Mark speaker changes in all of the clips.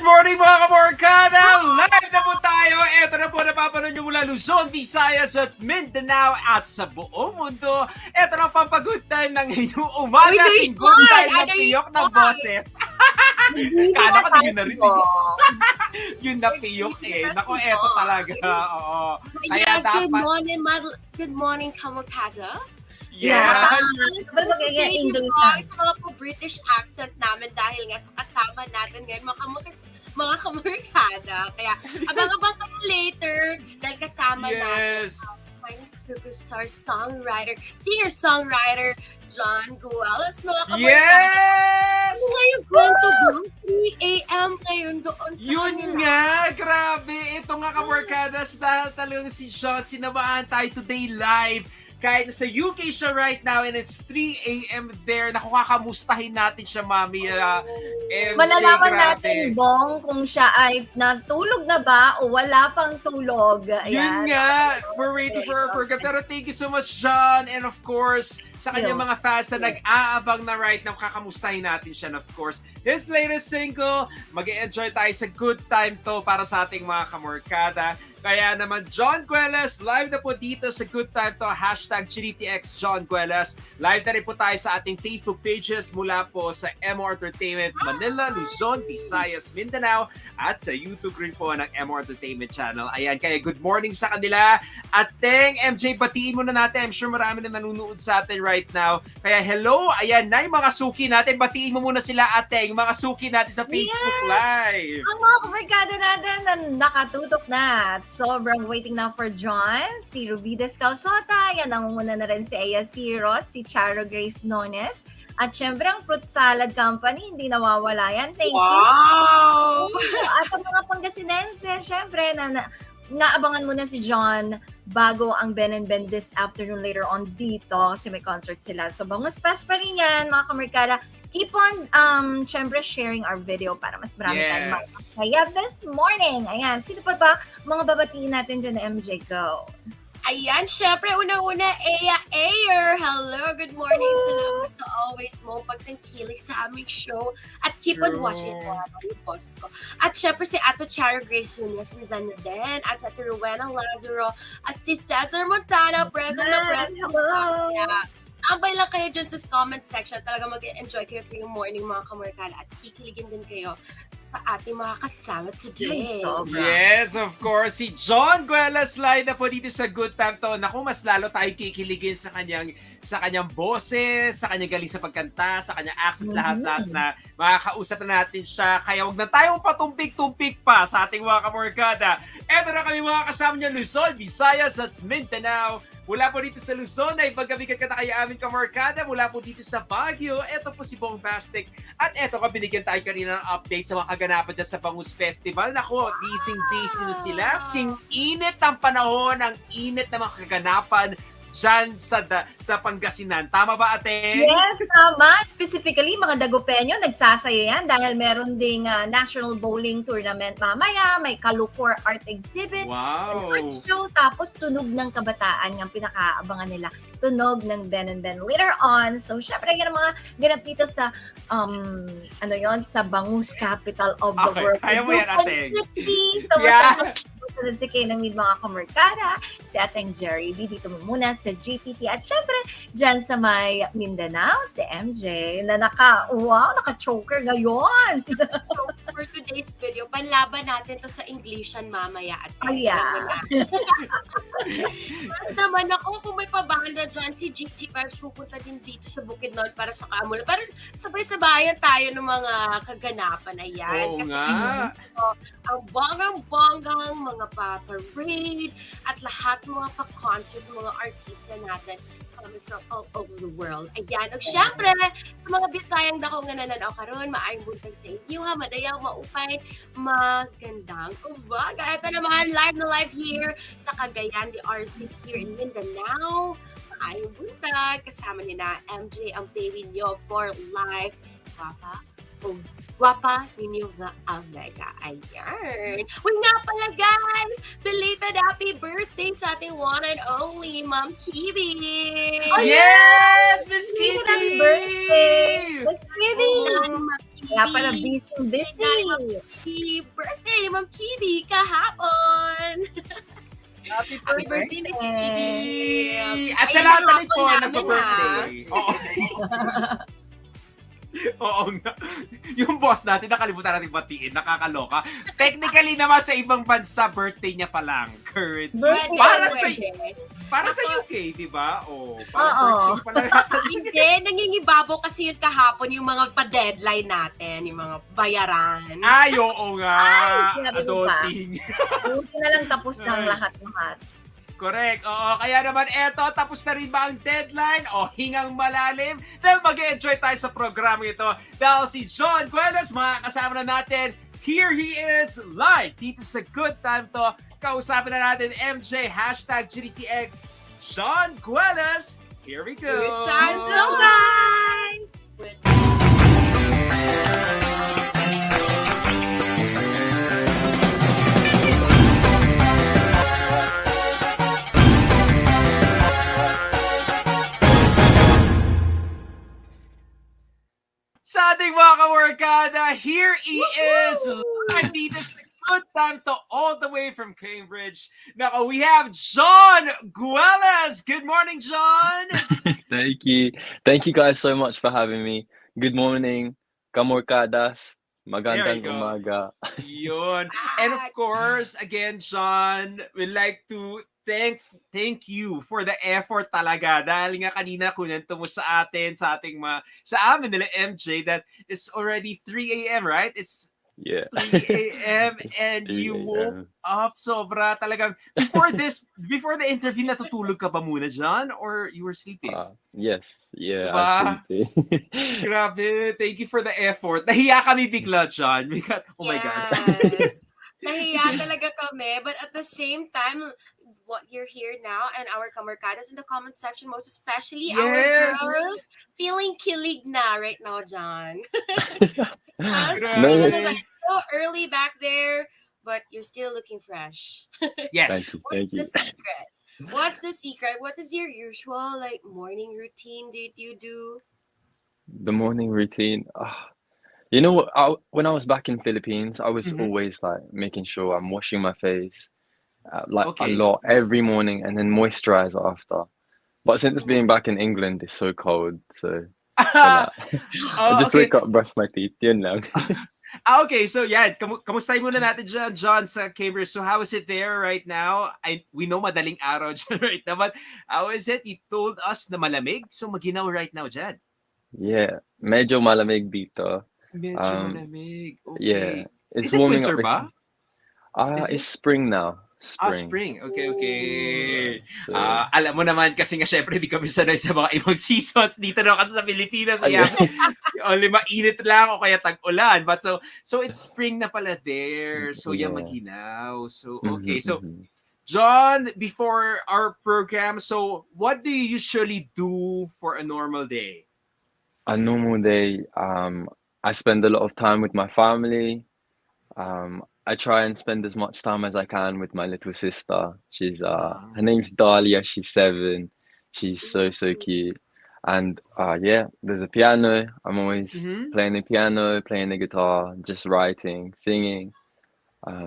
Speaker 1: Good morning mga kaMOREkada! Live na po tayo! Ito na po napapanood nyo mula Luzon, Visayas at Mindanao at sa buong mundo. Ito na pampag-good time ng inyong umaga. Good time ng piyok ng boses. Kala ko di yun na rin. Yun na piyok eh. Naku, eto talaga. Oo. Kaya
Speaker 2: Yes,
Speaker 1: dapat...
Speaker 2: good morning, kaMOREkadas.
Speaker 1: Yeah.
Speaker 2: But magiging English sa mga British accent namin dahil nga sa kasama natin ngayon, mga kaMOREkada. Kaya abang-abang kayo later dahil kasama natin my superstar songwriter, singer-songwriter JON GUELAS, mga kaMOREkada.
Speaker 1: Yes!
Speaker 2: Ngayon, going to do 3 a.m. ngayon doon sa
Speaker 1: Yun
Speaker 2: kanila.
Speaker 1: nga, grabe. Ito nga kaMOREkadas, dahil talagang si John, sinamahan tayo today live. Kahit nasa UK siya right now and it's 3 a.m. there. Nakakamustahin natin siya, Mami.
Speaker 3: Malalaman natin, Bong, kung siya ay natulog na ba o wala pang tulog.
Speaker 1: Yun nga. We're waiting for our program. Pero thank you so much, John. And of course, sa kanyang mga fans na nag-aabang na right now, kakamustahin natin siya. And of course, his latest single, mag-e-enjoy tayo sa good time to para sa ating mga kaMOREkada. Kaya naman, JON GUELAS, live na po dito sa Good Time to, hashtag #GTX JON GUELAS. Live na rin po tayo sa ating Facebook pages mula po sa MOREntertainment Manila, Luzon, Visayas, Mindanao, at sa YouTube rin po ng MOREntertainment channel. Ayan, kaya good morning sa kanila. At Teng, MJ, batiin muna natin. I'm sure marami na nanonood sa atin right now. Kaya hello, ayan na yung mga suki natin. Batiin mo muna sila, Ateng, mga suki natin sa Facebook Live.
Speaker 3: Ang mga kaMOREkada natin na nakatutok na. Sobrang waiting na for John, si Rubides Calzota, yan nangunguna na rin si Aya Sirot, si Charo Grace Nones, at syempre ang Fruit Salad Company, hindi nawawala yan. Thank you. At ang mga Pangasinense, syempre, naabangan muna si John bago ang Ben and Ben this afternoon later on dito kasi may concert sila. So, bangus pass pa rin yan, mga kaMOREkada. Keep on, syempre, sharing our video para mas marami tayong makakaya this morning. Ayan, sino pa ba mga babatiin natin dyan na MJ Go?
Speaker 2: Ayan, syempre, una-una, Aya Ayer. Hello, good morning. Salamat sa always mo pagtangkilik sa aming show. At keep on watching ito, yung boses ko. At syempre, si Ato Charo Grace Nunez, nandyan na din. At si Ate Rowena Lazaro. At si Cesar Montana, present na present.
Speaker 3: Hello!
Speaker 2: Ambay lang kayo dyan sa comment section. Talaga mag-enjoy kayo tuwing morning, mga kaMOREkada. At kikiligin din kayo sa ating mga kasama today.
Speaker 1: Yes, of course. Si JON GUELAS live na po dito sa Good Time to. Naku, mas lalo tayo kikiligin sa kanyang boses, sa kanyang galing sa pagkanta, sa kanyang accent, lahat-lahat na makakausap na natin siya. Kaya wag na tayong patumpik-tumpik pa sa ating mga kaMOREkada. Eto na kami mga kasama niya, Luzon, Visayas at Mindanao. Mula po dito sa Luzon ay pagkabigat ka na kaya aming kaMOREkada. Mula po dito sa Baguio, eto po si Bombastic. At eto ka, binigyan tayo kanina ng update sa mga kaganapan dyan sa Bangus Festival. Nako, busy na sila. Sing-init ang panahon, ang init ng mga kaganapan dyan sa Pangasinan. Tama ba, Ate?
Speaker 3: Yes, tama. Specifically, mga Dagupeño, nagsasaya yan dahil meron ding National Bowling Tournament mamaya, may Kalukor Art Exhibit, art show, tapos Tunog ng Kabataan ang pinakaabangan nila. Tunog ng Ben and Ben later on. So, syempre, yan ang mga ganap dito sa, sa Bangus Capital of the World.
Speaker 1: Kaya mo yan, Ate.
Speaker 3: So, sunod si Kay ng mga kaMOREkada, si Ateng Jerry B. Dito muna sa GTT. At syempre, dyan sa may Mindanao, si MJ, na naka-choker ngayon.
Speaker 2: For today's video, panlaban natin to sa Englishan mamaya. At Mas naman ako, kung may pabanda dyan, si GG Vibes pupunta din dito sa Bukidnon para sa Kamula. Para sabay-sabayan tayo ng mga kaganapan. Ayan.
Speaker 1: Oo
Speaker 2: kasi
Speaker 1: nga.
Speaker 2: Ang bonggang-bonggang mga pa-parade at lahat mga pa-concert, mga artista natin coming from all over the world. Ayan. O syempre, sa mga Bisayang dako nga nananaw karon, maayong buntag sa inyo ha, madayaw, maupay, magandang umaga. Ito naman, live na live here sa Cagayan de RC here in Mindanao. Maayong buntag, kasama ni na MJ, ang baby nyo for life. Guwapa ninyo nga Omega. Ayan. Uy nga pala guys, belated happy birthday sa ating one and only Ma'am Kibi.
Speaker 1: Yes! Miss
Speaker 3: Happy
Speaker 1: Kitty!
Speaker 3: birthday! Miss Kibi! Kaya pala busy.
Speaker 2: Happy birthday ni Ma'am Kibi kahapon!
Speaker 1: Happy
Speaker 2: Happy birthday, Miss Kibi!
Speaker 1: At sa
Speaker 2: Ayan
Speaker 1: lahat
Speaker 2: ang
Speaker 1: ulit
Speaker 2: hapon
Speaker 1: po
Speaker 2: namin,
Speaker 1: nagpa-birthday. Oo. Oo nga. Yung boss natin, nakalimutan natin batiin. Nakakaloka. Technically naman sa ibang bansa, birthday niya pa lang. Current.
Speaker 3: Birthday
Speaker 1: Para sa
Speaker 2: Ako-
Speaker 1: UK, di ba?
Speaker 3: Oo.
Speaker 1: Parang birthday pa lang natin.
Speaker 2: Hindi, nangingibabaw kasi yun kahapon yung mga pa-deadline natin, yung mga bayaran.
Speaker 1: Ay, oo nga.
Speaker 3: sinabi mo pa.
Speaker 1: Adulting.
Speaker 3: Buti na lang tapos na ang lahat-lahat.
Speaker 1: Correct. Oo, kaya naman eto, tapos na rin ba ang deadline o hingang malalim? Dahil mag-enjoy tayo sa programa ito. Dahil si Jon Guelas, makakasama na natin. Here he is live dito sa Good Time to. Kausapin na natin MJ, hashtag GDTX, Jon Guelas. Here we go.
Speaker 2: Good time to,
Speaker 3: guys!
Speaker 1: Sa ating mga kaMOREkada, here he is live dito sa Good Time to, all the way from Cambridge. Now we have Jon Guelas. Good morning, Jon.
Speaker 4: Thank you. Thank you guys so much for having me. Good morning, kaMOREkadas. Magandang
Speaker 1: There you go.
Speaker 4: umaga.
Speaker 1: Yun. And of course, again, Jon, we'd like to thank you for the effort talaga. Dahil nga kanina kunento mo sa atin, sa amin nila MJ, that it's already 3 a.m., right? It's
Speaker 4: Yeah.
Speaker 1: 3 a.m. and
Speaker 4: 3
Speaker 1: you
Speaker 4: a.m.
Speaker 1: woke up sobra talagang. Before the interview, natutulog ka ba muna, Jon? Or you were sleeping?
Speaker 4: Yes. Yeah,
Speaker 1: Diba?
Speaker 4: absolutely.
Speaker 1: Grabe, thank you for the effort. Nahiya kami bigla, Jon. Oh my God.
Speaker 2: Yes. Nahiya talaga kami, but at the same time, what you're here now and our kaMOREkadas in the comment section, most especially our
Speaker 1: Yes.
Speaker 2: girls, feeling kilig na right now, Jon.
Speaker 1: Grabe.
Speaker 2: Even though it's so early back there, but you're still looking fresh.
Speaker 1: Yes.
Speaker 4: Thank you.
Speaker 2: What's the secret? What's the secret? What is your usual morning routine that you do?
Speaker 4: The morning routine. You know what? When I was back in Philippines, I was
Speaker 1: Mhm.
Speaker 4: always like making sure I'm washing my face like a
Speaker 1: Okay.
Speaker 4: lot every morning and then moisturize after. But since being back in England, it's so cold, so wala. I just
Speaker 1: Okay.
Speaker 4: wake up, brush my teeth, yun lang.
Speaker 1: Okay, so yeah, kamustahin muna natin dyan, Jon, sa Cambridge. So how is it there right now? We know madaling araw dyan right now, but how is it? You told us na malamig, so maginaw right now dyan.
Speaker 4: Yeah, medyo malamig dito.
Speaker 1: Medyo malamig.
Speaker 4: Yeah,
Speaker 1: Okay.
Speaker 4: it's
Speaker 1: Is it
Speaker 4: warming
Speaker 1: winter
Speaker 4: up.
Speaker 1: ba? Is
Speaker 4: It's spring now.
Speaker 1: Spring. Okay.
Speaker 4: So,
Speaker 1: Alam mo naman kasi nga syempre hindi kami sanay sa mga ibang seasons dito na kasi sa Pilipinas. Kaya only mainit lang o kaya tag-ulan. But so it's spring na pala there. So
Speaker 4: Yeah.
Speaker 1: maginaw. So
Speaker 4: mhm,
Speaker 1: okay. So
Speaker 4: mhm.
Speaker 1: Jon, before our program, so what do you usually do for a normal day?
Speaker 4: A normal day, I spend a lot of time with my family. I try and spend as much time as I can with my little sister. She's her name's Dahlia. She's 7. She's so cute. And yeah, there's a piano. I'm always
Speaker 1: Mhm.
Speaker 4: playing the piano, playing the guitar, just writing, singing.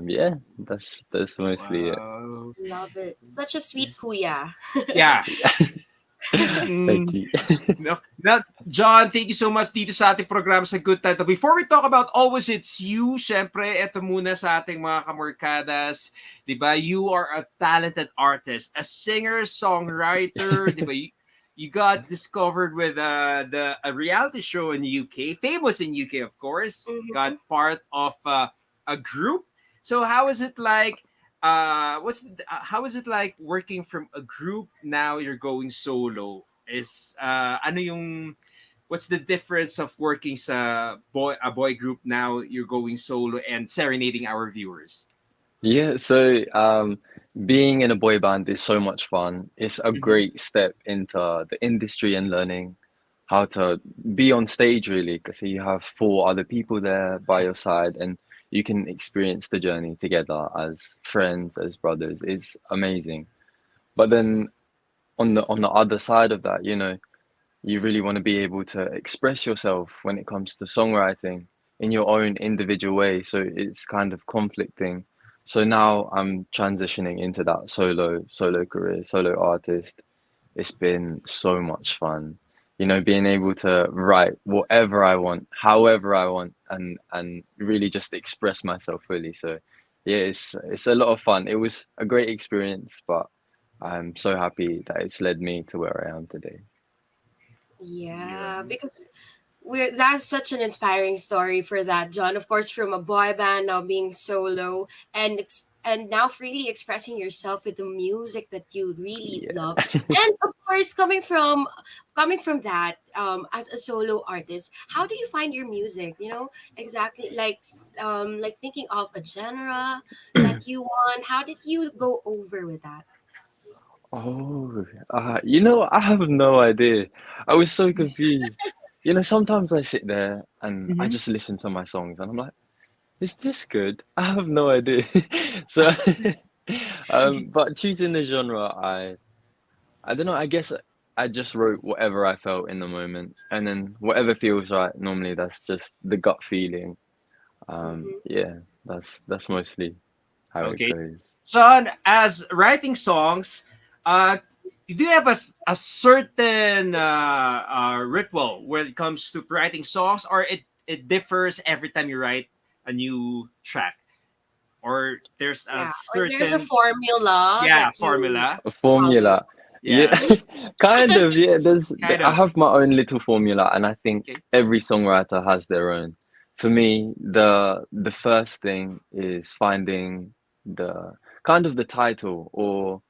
Speaker 4: Yeah, that's mostly it.
Speaker 1: Wow.
Speaker 2: Love it. Such a sweet kuya.
Speaker 1: Yeah.
Speaker 4: Thank you.
Speaker 1: No, Jon, thank you so much dito sa ating programa sa Good Time to. Before we talk about Always It's You, syempre, eto muna sa ating mga kaMOREkadas. Diba? You are a talented artist, a singer-songwriter. Diba? You got discovered with a reality show in the UK, famous in UK, of course.
Speaker 2: Mhm.
Speaker 1: Got part of a group. So how is it like? How is it like working from a group now you're going solo? What's the difference of working a boy group now you're going solo and serenading our viewers?
Speaker 4: Yeah, so being in a boy band is so much fun. It's a
Speaker 1: Mhm.
Speaker 4: great step into the industry and learning how to be on stage really, because you have 4 other people there by your side and you can experience the journey together as friends, as brothers. It's amazing. But then on the other side of that, you know, you really want to be able to express yourself when it comes to songwriting. in your own individual way, so it's kind of conflicting. So now I'm transitioning into that solo career, solo artist. It's been so much fun, being able to write whatever I want, however I want, and really just express myself fully. So yeah, it's a lot of fun. It was a great experience, but I'm so happy that it's led me to where I am today.
Speaker 2: Yeah,
Speaker 1: Yun.
Speaker 2: because that's such an inspiring story for that, John. Of course, from a boy band now being solo and now freely expressing yourself with the music that you really love.
Speaker 4: Yeah.
Speaker 2: And of course, coming from that, as a solo artist, how do you find your music? Exactly like thinking of a genre that you want. How did you go over with that?
Speaker 4: Oh, I have no idea. I was so confused. Sometimes I sit there and I
Speaker 1: Mhm.
Speaker 4: just listen to my songs and I'm like, is this good? I have no idea. So, but choosing the genre, I don't know, I guess I just wrote whatever I felt in the moment, and then whatever feels right, normally that's just the gut feeling.
Speaker 2: Mm-hmm.
Speaker 4: Yeah, that's mostly how it
Speaker 1: Okay.
Speaker 4: goes.
Speaker 1: John, as writing songs, uh, do you have a certain ritual when it comes to writing songs, or it differs every time you write a new track, or there's a
Speaker 2: Yeah, or there's a
Speaker 1: certain
Speaker 2: formula
Speaker 1: yeah
Speaker 2: that you
Speaker 1: formula?
Speaker 4: A
Speaker 2: follow.
Speaker 4: formula. Yeah,
Speaker 1: Yeah,
Speaker 4: kind of. Yeah,
Speaker 1: kind
Speaker 4: I
Speaker 1: of.
Speaker 4: have my own little formula, and I think
Speaker 1: Okay.
Speaker 4: every songwriter has their own. For me, the first thing is finding the kind of the title, or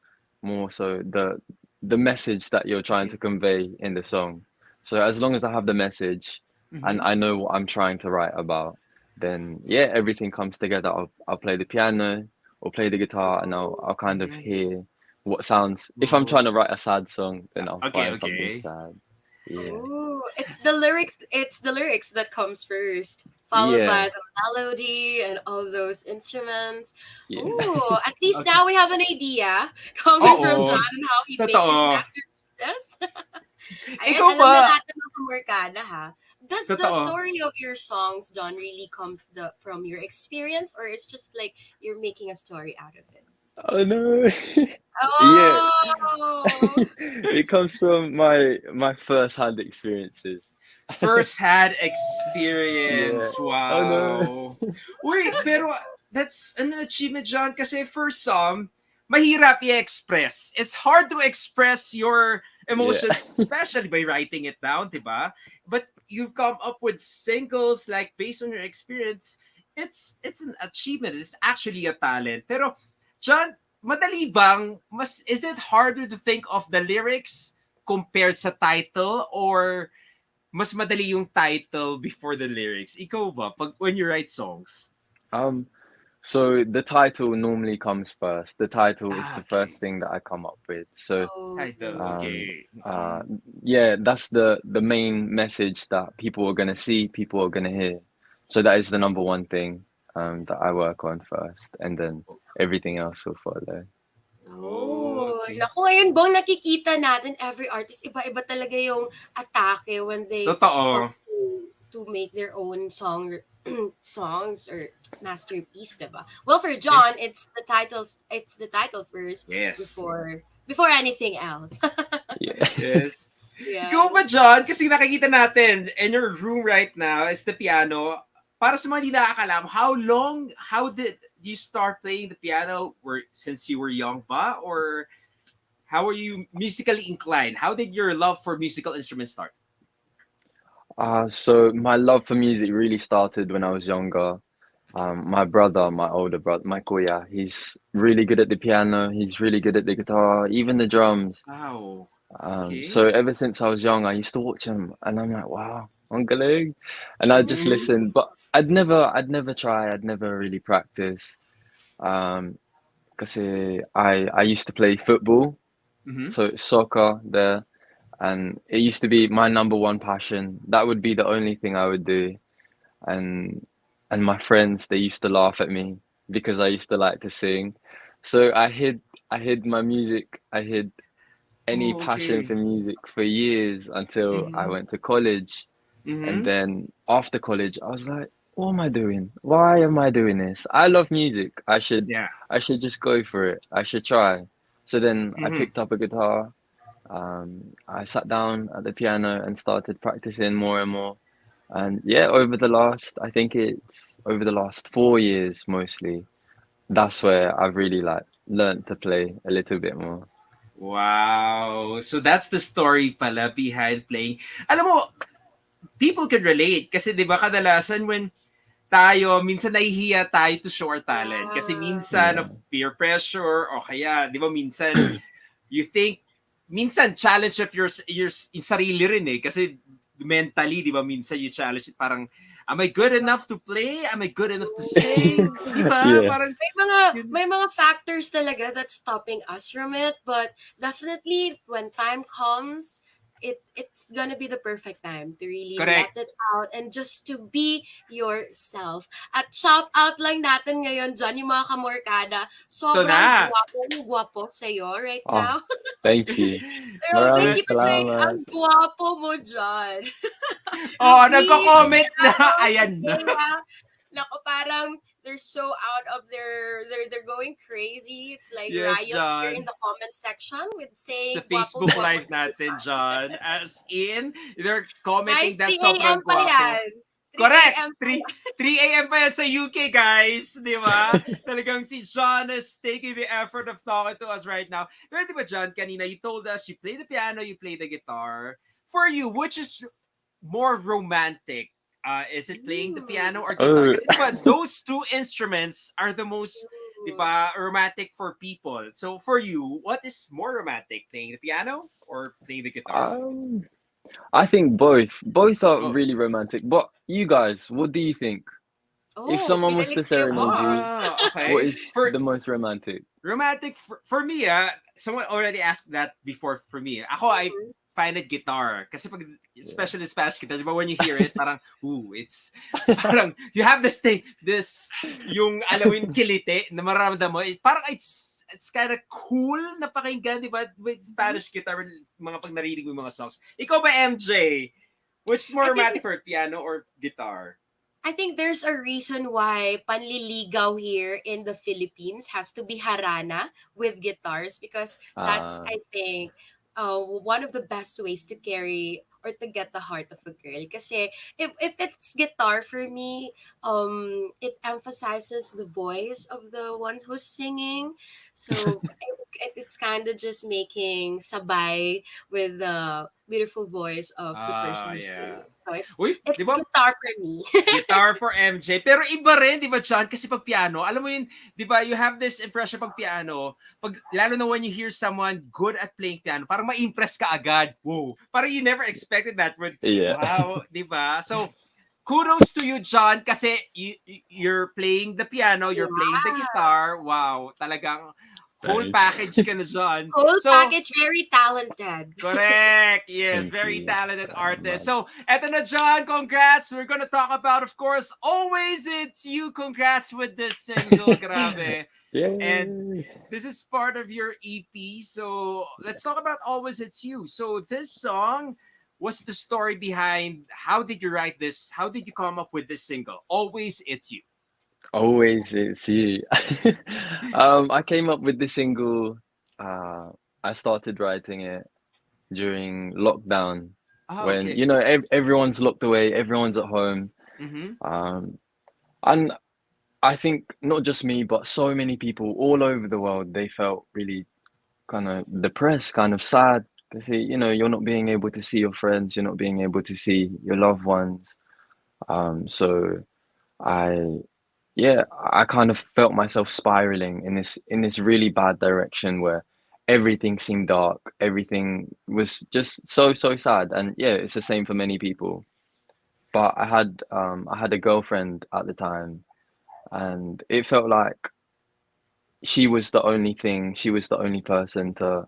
Speaker 4: more so the message that you're trying
Speaker 1: Okay.
Speaker 4: to convey in the song. So as long as I have the message and
Speaker 1: Mm-hmm.
Speaker 4: I know what I'm trying to write about, then yeah, everything comes together. I'll play the piano or play the guitar, and I'll kind of
Speaker 1: Mm-hmm.
Speaker 4: hear what sounds. If I'm trying
Speaker 1: Oh.
Speaker 4: to write a sad song, then I'll
Speaker 1: Okay.
Speaker 4: find something
Speaker 1: Okay.
Speaker 4: sad. Yeah,
Speaker 2: Oh, it's the lyrics that comes first, followed
Speaker 4: yeah,
Speaker 2: by the melody and all those instruments.
Speaker 4: yeah.
Speaker 2: Oh, at least
Speaker 1: Okay.
Speaker 2: now we have an idea coming from John
Speaker 1: Oo.
Speaker 2: and how he makes his
Speaker 1: Totoo.
Speaker 2: masterpieces. Ayan,
Speaker 1: Ikaw
Speaker 2: alam
Speaker 1: ba?
Speaker 2: na natin mga kaMOREkada, ha. Does the
Speaker 1: Totoo.
Speaker 2: story of your songs, John, really comes from your experience, or it's just like you're making a story out of it?
Speaker 4: Oh no. Yeah,
Speaker 2: Oh,
Speaker 4: it comes from my first-hand experiences.
Speaker 1: First-hand
Speaker 4: Yeah.
Speaker 1: experience.
Speaker 4: Oh no.
Speaker 1: Wow. Uy, pero that's an achievement, John, kasi for some, mahirap i-express. It's hard to express your
Speaker 4: Yeah.
Speaker 1: emotions, especially by writing it down, diba? But you've come up with singles like based on your experience. It's an achievement. It's actually a talent. Pero, John, madali bang, is it harder to think of the lyrics compared sa title, or mas madali yung title before the lyrics? Ikaw ba, when you write songs?
Speaker 4: Um, so the title normally comes first. The title is the
Speaker 1: Okay.
Speaker 4: first thing that I come up with. So
Speaker 2: oh,
Speaker 1: Title,
Speaker 4: um
Speaker 1: okay.
Speaker 4: uh yeah, that's the main message that people are gonna see, people are gonna hear. So that is the number one thing that I work on first, and then everything else will follow.
Speaker 2: Oh,
Speaker 1: Okay.
Speaker 2: naku, ngayon bang nakikita natin every artist, iba-iba talaga yung atake when they want
Speaker 1: Totoo.
Speaker 2: to make their own songs or masterpiece, diba? Well, for John,
Speaker 1: Yes.
Speaker 2: it's the title first
Speaker 1: Yes.
Speaker 2: before anything else.
Speaker 4: Yeah.
Speaker 1: Yes. Ikaw
Speaker 2: Yeah.
Speaker 1: ba, John? Kasi nakikita natin in your room right now is the piano. Para sa mga hindi nakakalam, how did you start playing the piano? Since you were young ba? Or how were you musically inclined? How did your love for musical instruments start?
Speaker 4: So my love for music really started when I was younger. My brother, my older brother, my kuya, he's really good at the piano, he's really good at the guitar, even the drums.
Speaker 1: Wow.
Speaker 4: So
Speaker 1: Okay.
Speaker 4: ever since I was young, I used to watch him, and I'm like, wow, ang galing. And I just
Speaker 1: Mm-hmm.
Speaker 4: listen, but I'd never try, I'd never really practice. Um, Kasi I used to play football,
Speaker 1: Mm-hmm.
Speaker 4: so soccer there, and it used to be my number one passion. That would be the only thing I would do, and my friends, they used to laugh at me because I used to like to sing. So I hid my music. I hid any
Speaker 1: Oh,
Speaker 4: passion
Speaker 1: okay.
Speaker 4: for music for years until I
Speaker 1: Mm-hmm.
Speaker 4: went to college. And
Speaker 1: Mm-hmm.
Speaker 4: then after college, I was like, what am I doing? Why am I doing this? I love music.
Speaker 1: Yeah.
Speaker 4: I should just go for it. I should try. So then I
Speaker 1: Mhm.
Speaker 4: picked up a guitar. I sat down at the piano and started practicing more and more. And yeah, I think it's over the last 4 years mostly, that's where I've really like learned to play a little bit more.
Speaker 1: Wow. So that's the story pala behind playing. Alam mo, people can relate kasi 'di ba kadalasan when tayo minsan nahihiya tayo to show our talent kasi
Speaker 2: Yeah.
Speaker 1: minsan of
Speaker 4: Yeah.
Speaker 1: peer pressure o kaya 'di ba minsan you think minsan challenge of yung sarili rin eh kasi mentally 'di ba minsan you challenge it parang am I good enough to play? Am I good enough to sing? 'Di ba?
Speaker 4: Yeah.
Speaker 1: Parang yun.
Speaker 2: May mga factors talaga that's stopping us from it, but definitely when time comes, it's gonna be the perfect time to really let
Speaker 1: Correct.
Speaker 2: it out and just to be yourself. At shout out lang natin ngayon dyan yung mga kaMORekada.
Speaker 1: Ito
Speaker 2: Sobrang
Speaker 1: na.
Speaker 2: gwapo sa'yo right
Speaker 4: Oh,
Speaker 2: now.
Speaker 4: thank you.
Speaker 2: Girl, they
Speaker 4: Maraming
Speaker 2: keep on saying,
Speaker 4: salamat.
Speaker 2: ang gwapo mo dyan.
Speaker 1: Oh,
Speaker 2: Ruby,
Speaker 1: nagko-comment na.
Speaker 2: Piano, si
Speaker 1: Ayan na.
Speaker 2: Bea. Nako, parang they're so out of they're going crazy. It's like
Speaker 1: Yes,
Speaker 2: riot here
Speaker 1: John.
Speaker 2: in the comment section with
Speaker 1: Sa
Speaker 2: saying guwapo
Speaker 1: Facebook
Speaker 2: guwapo
Speaker 1: Live
Speaker 2: si
Speaker 1: natin,
Speaker 2: John.
Speaker 1: John. As in, they're
Speaker 2: Guys,
Speaker 1: commenting that
Speaker 2: 3 a.m.
Speaker 1: sobrang
Speaker 2: pa
Speaker 1: gwapo.
Speaker 2: yan. 3
Speaker 1: Correct!
Speaker 2: a.m. pa
Speaker 1: 3,
Speaker 2: yan.
Speaker 1: 3 a.m. pa yan sa UK, guys. Di ba? Talagang si John is taking the effort of talking to us right now. Pero di ba, John, kanina you told us you play the piano, you play the guitar. For you, which is more romantic? Is it playing the piano or guitar?
Speaker 4: Oh,
Speaker 1: Kasi di ba, those two instruments are the most, di ba, romantic for people. So for you, what is more romantic? Playing the piano or playing the guitar?
Speaker 4: um, I think both. Both are
Speaker 1: Oh,
Speaker 4: really romantic. But you guys, what do you think? If
Speaker 2: Oh,
Speaker 4: someone was to
Speaker 2: pinalig sa'yo,
Speaker 4: serenade you,
Speaker 2: boss.
Speaker 4: what
Speaker 1: okay.
Speaker 4: is
Speaker 1: For
Speaker 4: the most romantic?
Speaker 1: romantic for me, someone already asked that before for me. Ako, I
Speaker 2: Mhm.
Speaker 1: find it guitar. Kasi pag,
Speaker 4: Yeah.
Speaker 1: especially Spanish guitar, di ba when you hear it, parang, ooh, it's, parang, you have this thing, yung, alam mo yung kilite na mararamdam mo, is parang it's kind of cool na pakinggan, di ba? With Spanish guitar, mga pag narinig mo yung mga songs. Ikaw ba, MJ? Which is more
Speaker 2: I
Speaker 1: romantic
Speaker 2: think
Speaker 1: for piano or guitar?
Speaker 2: I think there's a reason why panliligaw here in the Philippines has to be harana with guitars because that's,
Speaker 4: Uh,
Speaker 2: I think, one of the best ways to carry or to get the heart of a girl. Kasi if it's guitar for me, it emphasizes the voice of the one who's singing. So it's kind of just making sabay with the beautiful voice of the person who's
Speaker 1: Yeah.
Speaker 2: singing. So
Speaker 1: Uy, di
Speaker 2: it's
Speaker 1: ba?
Speaker 2: guitar for me.
Speaker 1: Guitar for MJ. Pero iba rin, di ba, John? Kasi pag piano, alam mo yun, di ba, you have this impression pag piano, pag, lalo na when you hear someone good at playing piano, parang ma-impress ka agad. Whoa. Parang you never expected that. But,
Speaker 4: yeah.
Speaker 1: wow, di ba? So, kudos to you, John, kasi you're playing the piano, you're playing the guitar. Wow, talagang whole
Speaker 4: Thanks.
Speaker 1: package ka na, John.
Speaker 2: Whole
Speaker 1: So,
Speaker 2: package, very talented.
Speaker 1: correct. Yes,
Speaker 4: Thank
Speaker 1: very
Speaker 4: you.
Speaker 1: talented artist.
Speaker 4: Man.
Speaker 1: So, eto na, John. Congrats. We're gonna talk about, of course, Always It's You. Congrats with this single. Grabe. And
Speaker 4: Yay.
Speaker 1: this is part of your EP. So, let's talk about Always It's You. So, this song, what's the story behind? How did you write this? How did you come up with this single? Always It's You.
Speaker 4: Always it's you. I came up with the single. I started writing it during lockdown
Speaker 1: Ah,
Speaker 4: when
Speaker 1: okay.
Speaker 4: everyone's locked away, everyone's at home.
Speaker 1: Mm-hmm.
Speaker 4: And I think not just me, but so many people all over the world, they felt really kind of depressed, kind of sad because you're not being able to see your friends, you're not being able to see your loved ones. So I yeah, I kind of felt myself spiraling in this really bad direction where everything seemed dark, everything was just so sad, and yeah, it's the same for many people. But I had a girlfriend at the time, and it felt like she was the only person to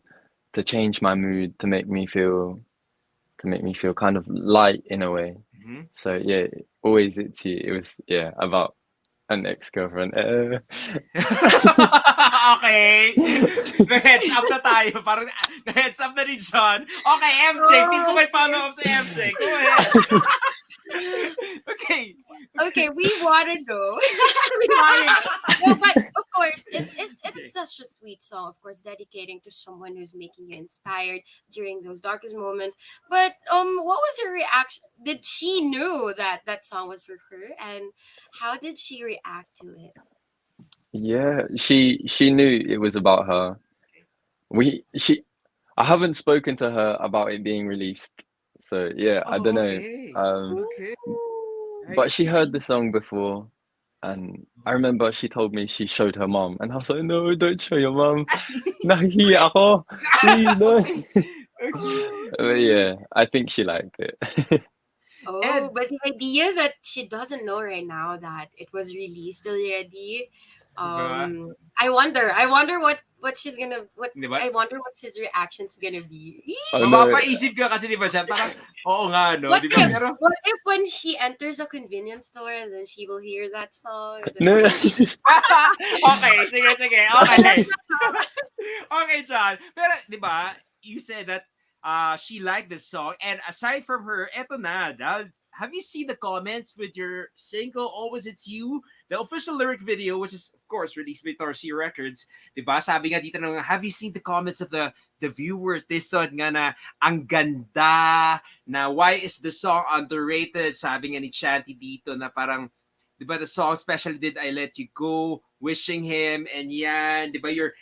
Speaker 4: change my mood, to make me feel kind of light in a way.
Speaker 1: Mm-hmm.
Speaker 4: So yeah, always it's you. It was yeah about an ex-girlfriend.
Speaker 1: Okay. Na-heads up na tayo. Parang na-heads up na ni John. Okay, MJ. Feel ko may follow-up sa MJ. Go ahead. Okay.
Speaker 2: Okay, we want to know. We want to know. No, but of course, it is such a sweet song. Of course, dedicating to someone who's making you inspired during those darkest moments. But what was her reaction? Did she knew that that song was for her, and how did she react to it?
Speaker 4: Yeah, she knew it was about her. We she I haven't spoken to her about it being released, so yeah, I don't
Speaker 1: Oh,
Speaker 4: know.
Speaker 1: okay.
Speaker 4: Um,
Speaker 1: Okay. I
Speaker 4: but she heard the
Speaker 1: see.
Speaker 4: song before, and I remember she told me she showed her mom, and I was like, no, don't show your mom. Nahihiya ako. Please, no.
Speaker 1: Okay. Okay.
Speaker 4: But yeah, I think she liked it.
Speaker 2: Oh,
Speaker 1: And
Speaker 2: but the idea that she doesn't know right now that it was released already,
Speaker 1: diba?
Speaker 2: I wonder what she's gonna what
Speaker 1: Di ba?
Speaker 2: I wonder what his reaction's gonna be.
Speaker 4: Oh no,
Speaker 1: Mapapaisip ka kasi, di ba, siya? Parang, oo nga, no?
Speaker 2: What
Speaker 1: Di ba?
Speaker 2: if
Speaker 1: Pero,
Speaker 2: what if when she enters a convenience store and then she will hear that song and then
Speaker 4: no.
Speaker 1: okay, sige, sige. Okay. Okay, John. Pero, di ba, you said that she liked the song. And aside from her, eto na. Have you seen the comments with your single, Always It's You? The official lyric video, which is, of course, released by Tarsi Records. Di ba? Sabi nga dito, have you seen the comments of the viewers? They said nga na, ang ganda, na why is the song underrated? Sabi nga ni Chanty dito na parang, di ba, the song especially Did I Let You Go, wishing him, and yan, di ba, your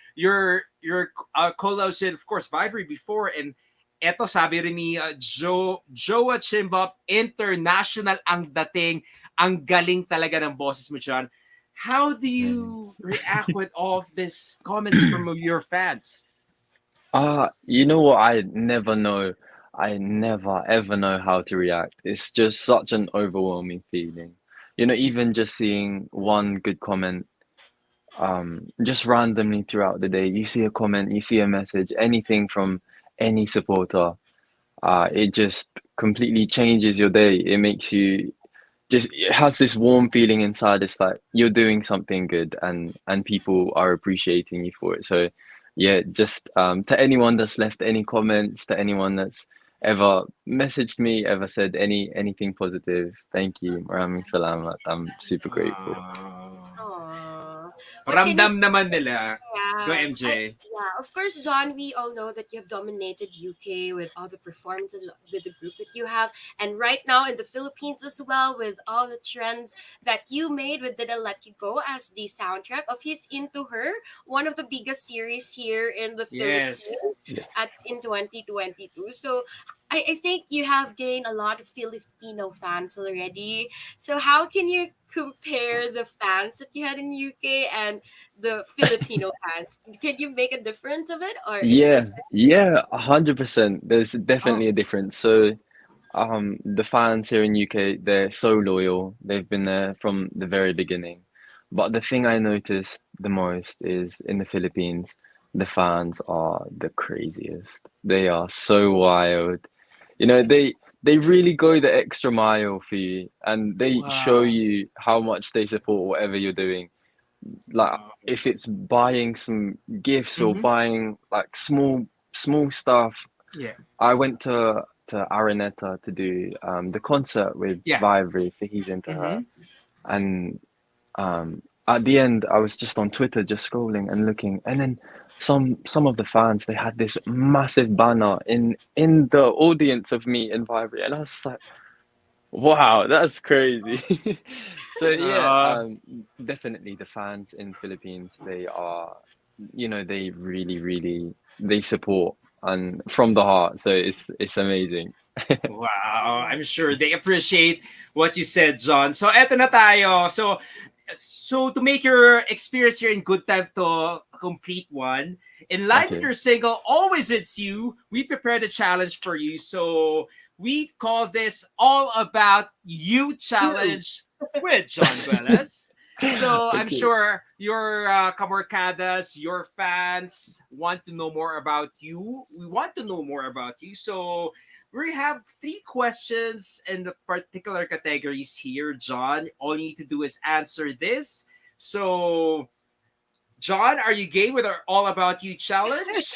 Speaker 1: collabs with, of course, Vivery before, and eto sabi rin ni Joa Chimbop, international ang dating, ang galing talaga ng boses mo, John. How do you react with all of these comments from your fans?
Speaker 4: You know what? I never know. I never ever know how to react. It's just such an overwhelming feeling. You know, even just seeing one good comment, just randomly throughout the day, you see a comment, you see a message, anything from any supporter, it just completely changes your day. It makes you just, it has this warm feeling inside. It's like you're doing something good, and people are appreciating you for it. So yeah, just to anyone that's left any comments, to anyone that's ever messaged me, ever said anything positive, thank you. Maraming salamat. I'm super grateful.
Speaker 2: Aw. What can you
Speaker 1: Ramdam naman nila. Go,
Speaker 2: Yeah,
Speaker 1: MJ.
Speaker 2: yeah. Of course, John. We all know that you have dominated UK with all the performances with the group that you have, and right now in the Philippines as well with all the trends that you made with "Did I Let You Go" as the soundtrack of "He's Into Her," one of the biggest series here in the
Speaker 1: Yes.
Speaker 2: Philippines
Speaker 4: Yes.
Speaker 2: at in 2022. So. I think you have gained a lot of Filipino fans already. So how can you compare the fans that you had in UK and the Filipino fans? Can you make a difference of it, or it's
Speaker 4: Yeah,
Speaker 2: just
Speaker 4: yeah, 100%. There's
Speaker 2: oh,
Speaker 4: definitely a difference. So, the fans here in UK, they're so loyal. They've been there from the very beginning. But the thing I noticed the most is in the Philippines, the fans are the craziest. They are so wild. You know, they really go the extra mile for you, and they show
Speaker 1: Wow.
Speaker 4: you how much they support whatever you're doing. Like
Speaker 1: Wow.
Speaker 4: if it's buying some gifts or
Speaker 1: Mm-hmm.
Speaker 4: buying like small stuff.
Speaker 1: Yeah.
Speaker 4: I went to Araneta to do the concert with
Speaker 1: Yeah.
Speaker 4: Vivery for He's Into
Speaker 1: Mm-hmm.
Speaker 4: Her, and at the end I was just on Twitter just scrolling and looking, and then some of the fans, they had this massive banner in the audience of me and Vivery, and I was like, wow, that's crazy. So yeah, definitely the fans in Philippines, they are, you know, they really they support and from the heart. So it's amazing.
Speaker 1: Wow, I'm sure they appreciate what you said, John. So eto na tayo. So to make your experience here in Good Time to a complete one, in line with
Speaker 4: Okay.
Speaker 1: your single Always It's You, we prepared a challenge for you. So we call this All About You Challenge with John Guelas. So I'm
Speaker 4: Okay.
Speaker 1: sure your kaMORekadas, your fans want to know more about you. We want to know more about you. So we have three questions in the particular categories here, John. All you need to do is answer this. So, John, are you game with our All About You challenge?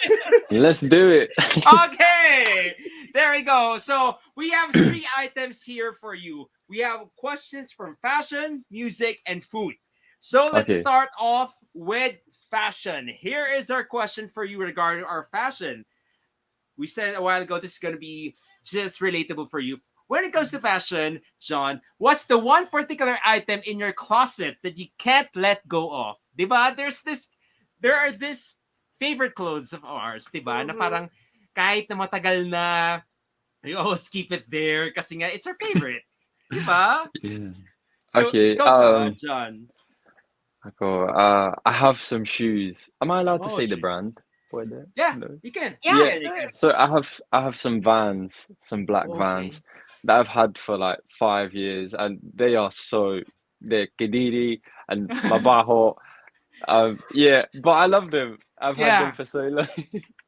Speaker 4: Let's do it.
Speaker 1: Okay, there we go. So, we have three items here for you. we have questions from fashion, music, and food. So let's
Speaker 4: Okay.
Speaker 1: start off with fashion. Here is our question for you regarding our fashion. We said a while ago this is going to be just relatable for you. When it comes to fashion, John, what's the one particular item in your closet that you can't let go of? Diba? There are this favorite clothes of ours, diba? Na parang kahit na matagal na, we always keep it there kasi nga it's our favorite. Diba?
Speaker 4: Yeah.
Speaker 1: So,
Speaker 4: Okay.
Speaker 1: ikaw ba, John?
Speaker 4: I have some shoes. Am I allowed to
Speaker 1: Oh,
Speaker 4: say the
Speaker 1: shoes.
Speaker 4: brand? Pwede?
Speaker 1: Yeah,
Speaker 4: No.
Speaker 1: you can.
Speaker 2: Yeah,
Speaker 4: Yeah.
Speaker 1: You
Speaker 2: sure.
Speaker 1: can.
Speaker 4: So I have some Vans, some black
Speaker 1: Okay.
Speaker 4: Vans that I've had for like 5 years, and they're kidiri and mabaho. Yeah, but I love them. I've had them
Speaker 1: Yeah.
Speaker 4: for so long.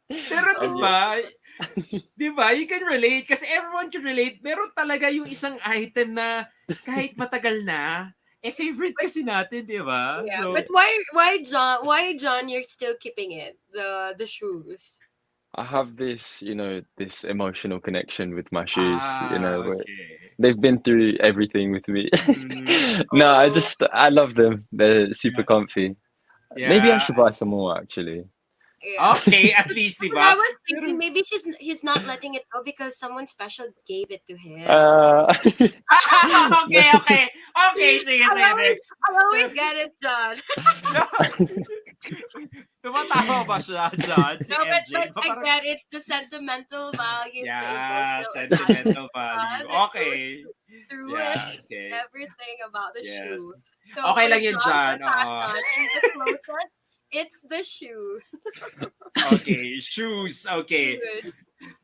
Speaker 1: Pero
Speaker 4: And yeah.
Speaker 1: diba, you can relate kasi everyone can relate. Meron talaga yung isang item na kahit matagal na, favorite kasi natin, diba?
Speaker 2: Yeah,
Speaker 1: So,
Speaker 2: but why John, you're still keeping it, the shoes?
Speaker 4: I have this emotional connection with my shoes, where
Speaker 1: okay.
Speaker 4: they've been through everything with me. No,
Speaker 2: Oh,
Speaker 4: I love them. They're super comfy. Maybe I
Speaker 1: Yeah.
Speaker 4: should buy some more actually.
Speaker 2: yeah.
Speaker 1: Okay, at least,
Speaker 2: But I
Speaker 1: diba?
Speaker 2: was
Speaker 1: Pero,
Speaker 2: thinking maybe he's not letting it go because someone special gave it to him.
Speaker 4: Uh, no.
Speaker 1: okay. Okay, sige,
Speaker 2: I
Speaker 1: sige,
Speaker 2: always,
Speaker 1: next.
Speaker 2: I always get it, John.
Speaker 1: Tumatawa ba siya, John? Si
Speaker 2: No, but
Speaker 1: MJ?
Speaker 2: but
Speaker 1: Ba
Speaker 2: I
Speaker 1: parang,
Speaker 2: get it's the sentimental values, the
Speaker 1: yeah,
Speaker 2: emotional attachment
Speaker 1: sentimental value.
Speaker 2: that goes
Speaker 1: Okay.
Speaker 2: through it,
Speaker 1: Yeah, okay.
Speaker 2: everything about the
Speaker 1: Yes.
Speaker 2: shoe. So
Speaker 1: Okay
Speaker 2: for
Speaker 1: lang yun,
Speaker 2: John,
Speaker 1: John.
Speaker 2: for fashion in the closet, it's the shoe.
Speaker 1: Okay, shoes. Okay.
Speaker 2: Good.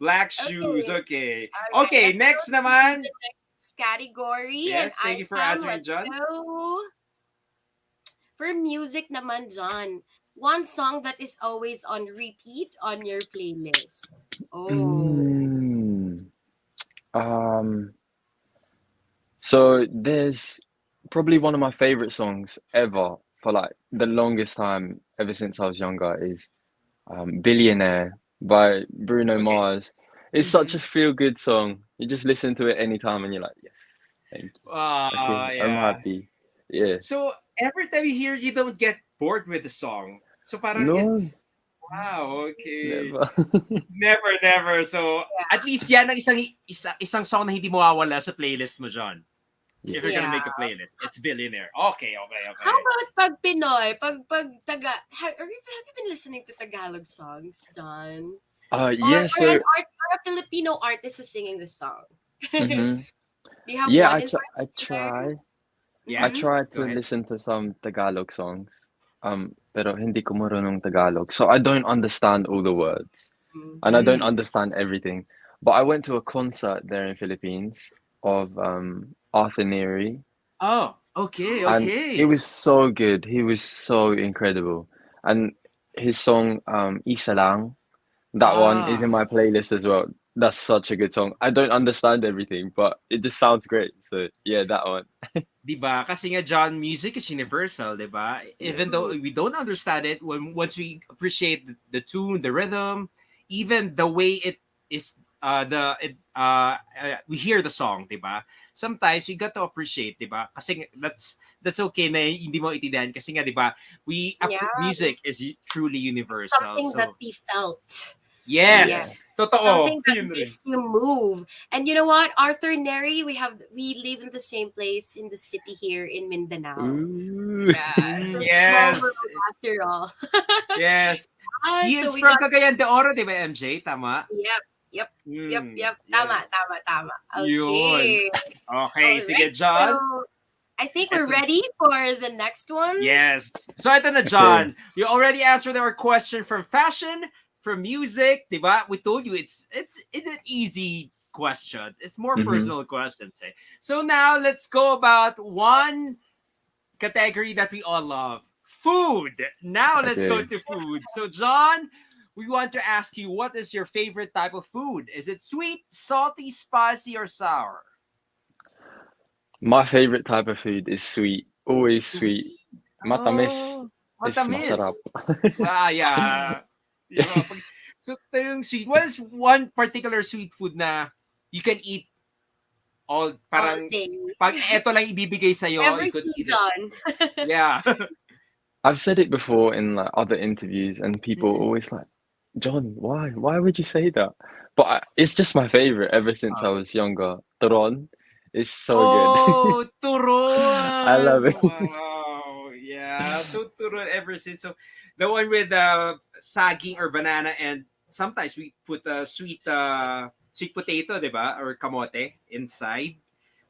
Speaker 1: Black shoes.
Speaker 2: Okay.
Speaker 1: Okay.
Speaker 2: All right.
Speaker 1: Okay,
Speaker 2: Let's
Speaker 1: next
Speaker 2: go to
Speaker 1: naman.
Speaker 2: the next category and
Speaker 1: Yes, thank you for
Speaker 2: item.
Speaker 1: answering,
Speaker 2: Let's
Speaker 1: John.
Speaker 2: go for music naman, John. One song that is always on repeat on your playlist. Oh.
Speaker 4: Mm, um, so there's probably one of my favorite songs ever for like the longest time, ever since I was younger, is Billionaire by Bruno
Speaker 1: Okay.
Speaker 4: Mars. It's such
Speaker 1: Mm-hmm.
Speaker 4: a feel-good song. You just listen to it anytime and you're like, yes, thank you. Okay, I'm
Speaker 1: Yeah.
Speaker 4: happy. Yeah.
Speaker 1: So every time you hear, you don't get bored with the song. So parang
Speaker 4: No,
Speaker 1: it's wow. Okay.
Speaker 4: never.
Speaker 1: Never, never. So at least yan ang isang song na hindi mawawala sa playlist mo, John.
Speaker 4: Yeah.
Speaker 1: If you're gonna
Speaker 2: Yeah.
Speaker 1: make a playlist, it's Billionaire. Okay.
Speaker 2: How about pag Pinoy? Pag have you been listening to Tagalog songs, John?
Speaker 4: Yeah, so
Speaker 2: Or a Filipino artist who's singing the song?
Speaker 4: mhm.
Speaker 2: Do you have
Speaker 4: Yeah,
Speaker 2: one in
Speaker 4: I
Speaker 2: particular?
Speaker 4: try. I
Speaker 1: Yeah.
Speaker 2: Mhm.
Speaker 4: try
Speaker 1: Go
Speaker 4: to
Speaker 1: ahead.
Speaker 4: listen to some Tagalog songs. Pero hindi ko marunong Tagalog. So I don't understand all the words and I don't
Speaker 1: Mm.
Speaker 4: understand everything. But I went to a concert there in Philippines of Arthur Neary,
Speaker 1: Oh, okay,
Speaker 4: and it
Speaker 1: okay.
Speaker 4: was so good. He was so incredible. And his song Isa Lang, that one is in
Speaker 1: Ah,
Speaker 4: my playlist as well. That's such a good song. I don't understand everything, but it just sounds great. So yeah, that one.
Speaker 1: 'di ba? Kasi nga John, music is universal, 'di ba? Even though we don't understand it, once we appreciate the tune, the rhythm, even the way it is we hear the song, 'di ba? Sometimes we got to appreciate, 'di ba? Kasi that's okay na hindi mo itindihan kasi nga 'di ba?
Speaker 2: Yeah.
Speaker 1: Music is truly universal.
Speaker 2: Something that
Speaker 1: So,
Speaker 2: we felt.
Speaker 1: yes,
Speaker 4: Yeah.
Speaker 1: totoo.
Speaker 2: Something that
Speaker 1: Yun rin.
Speaker 2: makes you move. And you know what? Arthur Neri, we live in the same place in the city here in Mindanao.
Speaker 4: Ooh.
Speaker 2: Yeah. So small
Speaker 1: Yes.
Speaker 2: world after all.
Speaker 1: Yes. He
Speaker 2: So
Speaker 1: is
Speaker 2: we
Speaker 1: from
Speaker 2: got
Speaker 1: Cagayan de Oro, 'di ba, MJ? Tama?
Speaker 2: yep.
Speaker 1: Mm,
Speaker 2: Tama,
Speaker 1: yes.
Speaker 2: tama.
Speaker 1: Yun.
Speaker 2: Okay.
Speaker 1: Okay, sige,
Speaker 2: Alright.
Speaker 1: John.
Speaker 2: So I think we're
Speaker 1: Eto.
Speaker 2: ready for the next one.
Speaker 1: Yes. So ito na, John. You already answered our question from fashion, from music, di ba? We told you it's an easy questions. It's more
Speaker 4: Mhm.
Speaker 1: personal questions. Eh? So now let's go about one category that we all love. Food. Now let's go
Speaker 4: Okay.
Speaker 1: to food. So John, we want to ask you, what is your favorite type of food? Is it sweet, salty, spicy, or sour?
Speaker 4: My favorite type of food is sweet. Always sweet. Matamis
Speaker 1: Oh,
Speaker 4: is
Speaker 1: matamis.
Speaker 4: masarap.
Speaker 1: Yeah. Yeah. So, yung sweet. What is one particular sweet food na you can eat all
Speaker 2: All
Speaker 1: parang
Speaker 2: day.
Speaker 1: pag eto lang ibibigay sa'yo,
Speaker 2: Every
Speaker 1: you could eat it.
Speaker 2: season.
Speaker 1: Yeah.
Speaker 4: I've said it before in like other interviews, and people are
Speaker 1: Mm.
Speaker 4: always like, John, why? Why would you say that? But it's just my favorite ever since I
Speaker 1: Oh.
Speaker 4: was younger. Turon is so good.
Speaker 1: Oh,
Speaker 4: I
Speaker 1: turon!
Speaker 4: love it.
Speaker 1: Wow. Yeah. So turon ever since. So the one with saging or banana, and sometimes we put sweet potato, 'di ba? Or kamote inside.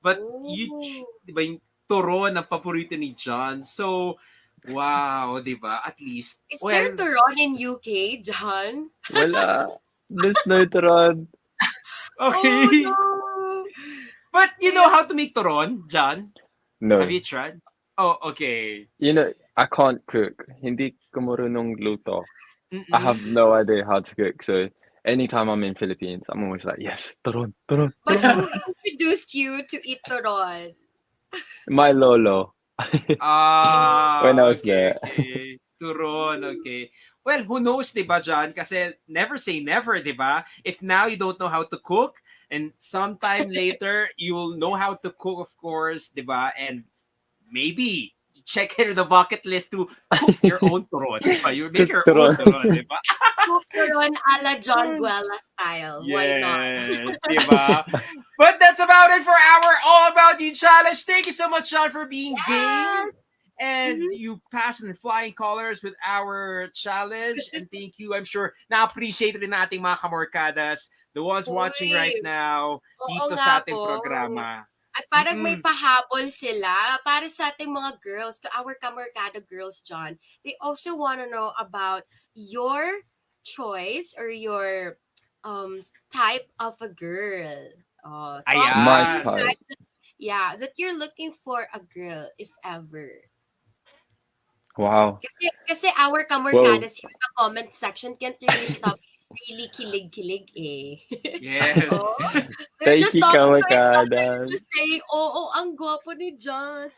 Speaker 1: But
Speaker 2: Oh.
Speaker 1: 'di ba yung turon ang paborito ni John. So wow, 'di ba? At least
Speaker 2: Is there
Speaker 1: well,
Speaker 2: turon in UK, John?
Speaker 4: Wala. There's no turon.
Speaker 2: Oh
Speaker 1: okay.
Speaker 2: no.
Speaker 1: But you know
Speaker 2: Yeah.
Speaker 1: how to make turon, John? Have
Speaker 4: No.
Speaker 1: you tried? Oh, okay.
Speaker 4: You know, I can't cook. Hindi ko marunong luto. I have
Speaker 1: Mm-mm.
Speaker 4: no idea how to cook. So anytime I'm in Philippines, I'm always like, yes, turon, turon,
Speaker 2: But
Speaker 4: turon.
Speaker 2: who introduced you to eat turon?
Speaker 4: My lolo. When I
Speaker 1: Ah,
Speaker 4: was
Speaker 1: okay,
Speaker 4: there.
Speaker 1: okay. Turon, okay. Well, who knows, 'di ba, John? Kasi never say never, 'di ba? If now you don't know how to cook, and sometime later you'll know how to cook, of course, 'di ba? And maybe check in the bucket list to cook your own turon, 'di ba? You make
Speaker 4: Cook
Speaker 1: your own
Speaker 4: turon.
Speaker 1: turon, 'di ba?
Speaker 2: Cook turon a la John Guelas style. Why not?
Speaker 1: Yes, 'di ba? But that's about it for our All About You challenge. Thank you so much, John, for being game.
Speaker 2: Yes.
Speaker 1: And
Speaker 2: Mhm.
Speaker 1: you passed in flying colors with our challenge. And thank you. I'm sure na-appreciate rin nating mga kamorkadas, the ones watching right
Speaker 2: Uy,
Speaker 1: now,
Speaker 2: oo
Speaker 1: dito
Speaker 2: nga
Speaker 1: sa ating
Speaker 2: po.
Speaker 1: programa.
Speaker 2: At parang may
Speaker 1: Mm-mm.
Speaker 2: pahabol sila para sa ating mga girls, to our kaMORekada girls, John. They also want to know about your choice or your type of a girl. Top
Speaker 4: My
Speaker 2: three
Speaker 1: Ayan.
Speaker 4: type.
Speaker 2: type that you're looking for a girl, if ever.
Speaker 4: Wow.
Speaker 2: Kasi our
Speaker 4: Whoa.
Speaker 2: kaMORekadas here in the comment section can't really stop really kilig-kilig eh.
Speaker 1: Yes.
Speaker 2: Oh, they're
Speaker 4: Thank
Speaker 2: just
Speaker 4: you,
Speaker 2: talking to each other. They're
Speaker 4: kaMORekada.
Speaker 2: just saying, oo, ang gwapo ni John.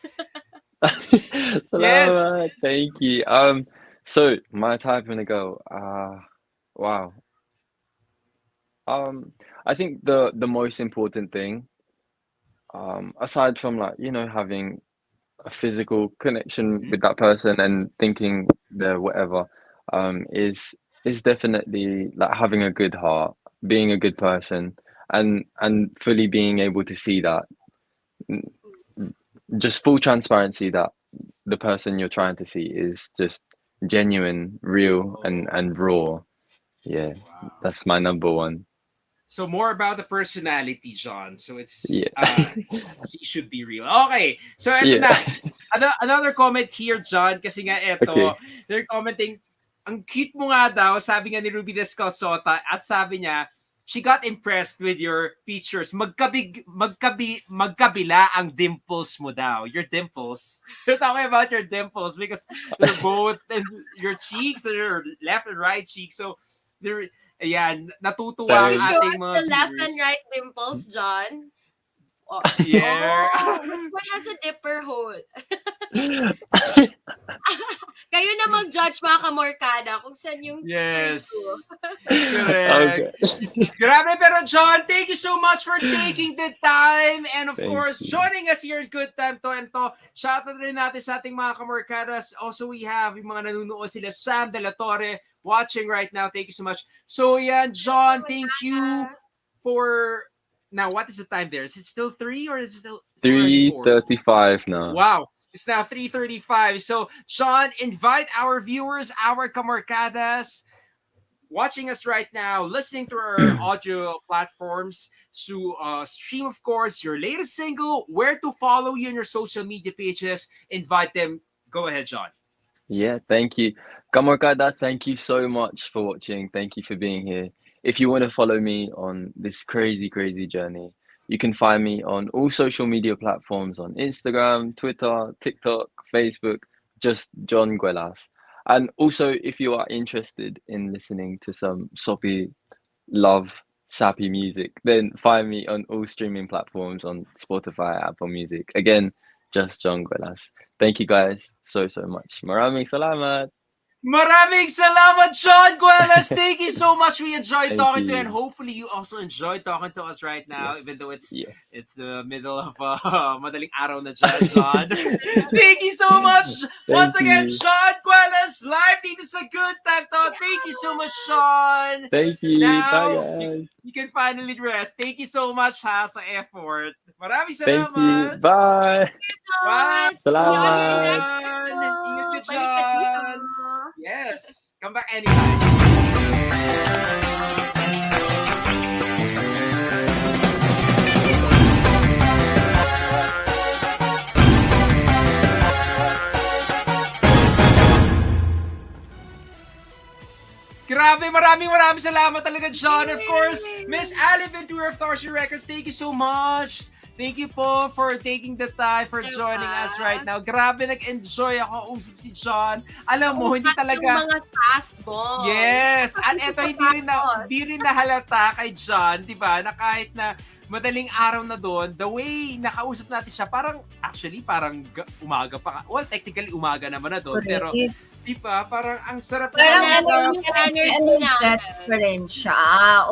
Speaker 1: Yes.
Speaker 4: Salamat. Thank you. So my type in a girl. Wow. I think the most important thing, aside from like, having a physical connection
Speaker 1: Mm-mm.
Speaker 4: with that person and thinking they're whatever, is definitely like having a good heart, being a good person, and fully being able to see that, just full transparency that the person you're trying to see is just genuine, real, and
Speaker 1: Oh,
Speaker 4: raw. Yeah,
Speaker 1: wow.
Speaker 4: that's my number one.
Speaker 1: So more about the personality, John. So it's
Speaker 4: Yeah.
Speaker 1: he should be real. Okay. So eto
Speaker 4: Yeah.
Speaker 1: na. Another comment here, John, kasi nga eto,
Speaker 4: Okay.
Speaker 1: they're commenting, ang cute mo nga daw, sabi nga ni Ruby Descalzota, at sabi niya, she got impressed with your features. Magkabila ang dimples mo daw. Your dimples. They're talking about your dimples because they're both in your cheeks, or your left and right cheeks. So they're ayan,
Speaker 2: Can
Speaker 1: natutuwa ang
Speaker 2: you show
Speaker 4: Thanks.
Speaker 1: ating
Speaker 2: us
Speaker 1: mga
Speaker 2: the left and
Speaker 1: viewers.
Speaker 2: right dimples, John? Oh,
Speaker 1: Yeah.
Speaker 2: which one has a dipper hole? Kayo na mag-judge mga kaMORekada kung saan yung for
Speaker 1: Yes.
Speaker 2: you.
Speaker 1: Correct.
Speaker 4: Okay.
Speaker 1: Grabe, pero John, thank you so much for taking the time and of
Speaker 4: Thank
Speaker 1: course,
Speaker 4: you.
Speaker 1: joining us here in Good Time to and to. Shoutout rin natin sa ating mga kamorkadas. Also, we have yung mga nanonood sila, Sam De La Torre, watching right now. Thank you so much. So, yan, John, thank you for... Now, what is the time there? Is it still 3 or is it still already 4?
Speaker 4: 3:35 now.
Speaker 1: Wow. It's now 3:35. So, Sean, invite our viewers, our kaMORekadas, watching us right now, listening to our audio platforms, to stream, of course, your latest single, where to follow you on your social media pages. Invite them. Go ahead, John.
Speaker 4: Yeah, thank you. kaMORekada, thank you so much for watching. Thank you for being here. If you want to follow me on this crazy, crazy journey, you can find me on all social media platforms on Instagram, Twitter, TikTok, Facebook, just John Guelas. And also, if you are interested in listening to some soppy love, sappy music, then find me on all streaming platforms on Spotify, Apple Music. Again, just John Guelas. Thank you guys so much. Maraming salamat.
Speaker 1: Maraming salamat, John Guelas. Thank you so much. We enjoyed
Speaker 4: Thank
Speaker 1: talking to you,
Speaker 4: you.
Speaker 1: and hopefully you also enjoyed talking to us right now, even though it's
Speaker 4: Yeah.
Speaker 1: the middle of madaling araw na dyan, John. Thank you so much. Once
Speaker 4: Thank
Speaker 1: again,
Speaker 4: you.
Speaker 1: John Guelas, live dito sa Good Time To. Thank you so much, Sean.
Speaker 4: Thank you.
Speaker 1: Now,
Speaker 4: Bye, guys.
Speaker 1: you can finally rest. Thank you so much ha sa effort. Maraming
Speaker 4: Thank you.
Speaker 1: salamat.
Speaker 4: Bye.
Speaker 1: Bye.
Speaker 4: Salamat.
Speaker 1: Ingat ka,
Speaker 2: Balik ka dito.
Speaker 1: John. Yes. Come back anytime. Grabe, maraming salamat talaga, John. Of course, Miss Ali Ventura of Tarsi Records, thank you so much. Thank you po for taking the time for joining us right now. Grabe, nag-enjoy ako usap si John. Alam mo, hindi
Speaker 2: Yung
Speaker 1: talaga...
Speaker 2: mga fastball.
Speaker 1: Yes! At eto, hindi rin nahalata kay John, di ba? Na kahit na madaling araw na doon, the way nakausap natin siya, parang umaga pa. Well, technically umaga naman na doon, pero di ba? Parang ang sarap
Speaker 3: Parang
Speaker 2: energy
Speaker 3: pa rin siya.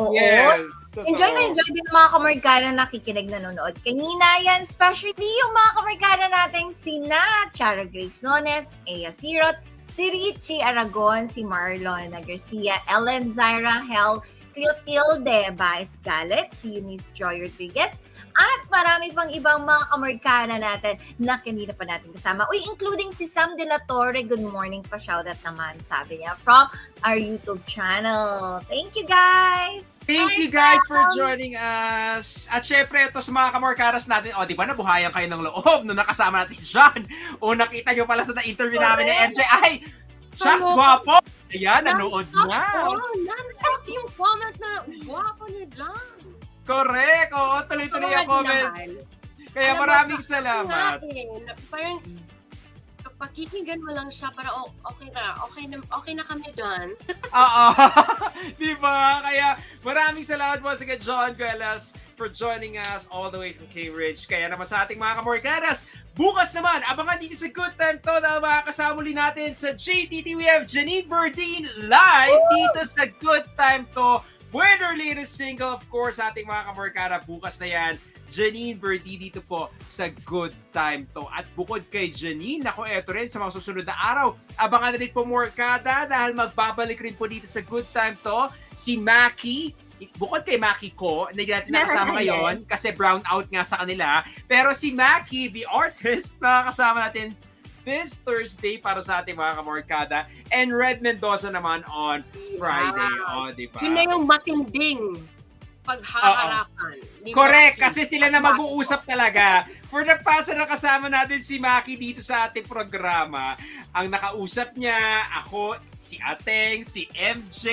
Speaker 3: Oo.
Speaker 1: Yes.
Speaker 3: Enjoy na enjoy din ang mga kamarkada na nakikinig nanonood. Kanina yan, especially yung mga kamarkada nating sina Chara Grace Nones, Ea Sirot, si Richie Aragon, si Marlon Garcia, Ellen Zaira Hel, Clotilde Baez Galet, si Eunice Joy Rodriguez, at marami pang ibang mga kamarkada natin na kanina pa natin kasama. Uy, including si Sam De La Torre. Good morning pa, shoutout naman, sabi niya, from our YouTube channel. Thank you, guys!
Speaker 1: Thank you guys for joining us. At syempre, ito sa mga kamorkaras natin, di ba nabuhayan kayo ng loob nung nakasama natin si John? O nakita nyo pala sa na-interview namin ni MJ, ay, shucks, gwapo! Ayan, nanood na.
Speaker 2: Non-stop yung comment na guwapo ni John.
Speaker 1: Correct. Oo, tuloy-tuloy ang comment. Kaya maraming salamat.
Speaker 2: Parang pakikinggan mo lang siya para okay na kami dyan.
Speaker 1: Oo. Di ba? Kaya maraming salamat po sa John Guelas for joining us all the way from Cambridge. Kaya naman sa ating mga kamorkadas, bukas naman, abangan dito sa Good Time To na makakasama ulit natin sa GTT. We have Janine Burdine live dito sa Good Time To with her latest single. Of course, ating mga kamorkada, bukas na yan. Janine Burdine dito po sa Good Time To. At bukod kay Janine, eto rin sa mga susunod na araw, abangan na rin po Morkada dahil magbabalik rin po dito sa Good Time To si Maki. Bukod kay Maki ko, hindi natin nakasama ngayon kasi brown out nga sa kanila. Pero si Maki, the artist, nakakasama natin this Thursday para sa ating mga kamorkada. And Red Mendoza naman on Friday. Diba?
Speaker 2: Yun na yung matinding paghaharapan.
Speaker 1: Correct, kasi sila na mag-uusap talaga. For the past na kasama natin si Maki dito sa ating programa, ang nakausap niya, ako, si Ateng, si MJ,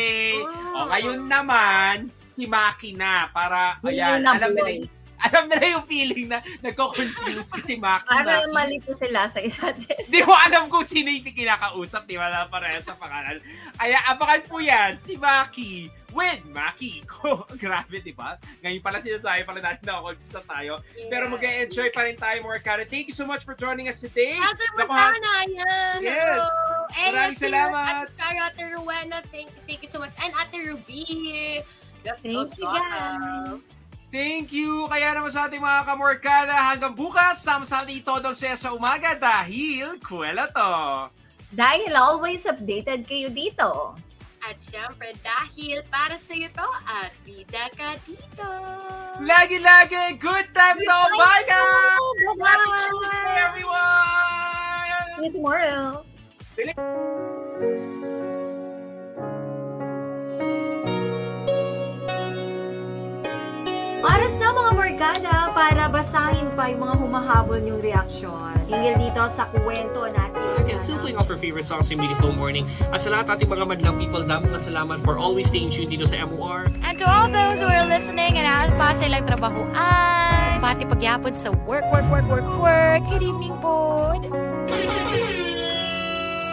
Speaker 1: o ngayon naman, si Maki na. Para, ayan, alam nila yung feeling na nagko-confuse kasi Maki.
Speaker 3: Parang malito sila sa isa't isa.
Speaker 1: Di mo alam kung sino yung kinakausap, di ba? Na pareha sa pangalan. Kaya abangan po yan, si Maki with Maki ko. Grabe, di ba? Ngayon pala sinasabi pala natin na confuse tayo. Yeah. Pero mag-enjoy pa rin tayo, Morkada. Thank you so much for joining us today.
Speaker 2: Ate Morkada, yan.
Speaker 1: Yes. Maraming salamat.
Speaker 2: At Ate Rowena, thank you so much. And Ate Ruby.
Speaker 3: Thank you, guys.
Speaker 1: Thank you! Kaya naman sa ating mga kamorkada, hanggang bukas, sama-sama natin Todong Saya sa umaga dahil kwela to.
Speaker 3: Dahil always updated kayo dito.
Speaker 2: At syempre, dahil para sa iyo to at bida ka dito.
Speaker 1: Lagi-lagi, good time to! Bye guys!
Speaker 3: Bye-bye!
Speaker 1: Happy Tuesday, everyone!
Speaker 3: See you tomorrow. Oras na mga Morkada para basahin pa yung mga humahabol niyong reaksyon. Hinggil dito sa kwento natin.
Speaker 5: And still playing off our favorite songs in Beautiful Morning. At sa lahat ating mga madlang people, dapat na salamat for always staying tuned dito sa MOR.
Speaker 6: And to all those who are listening and add pa sa ilang trabahuan, pati pagyapon sa work. Good evening po.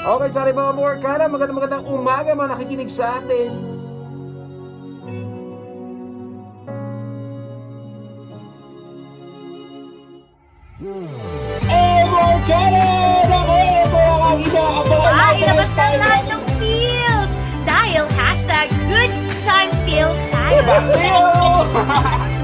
Speaker 1: Okay, sorry mga Morkada, magandang umaga mga nakikinig sa atin.
Speaker 3: Ilabas na lahat ng
Speaker 7: feels. Dahil hashtag good times feels tayo.
Speaker 1: Ew!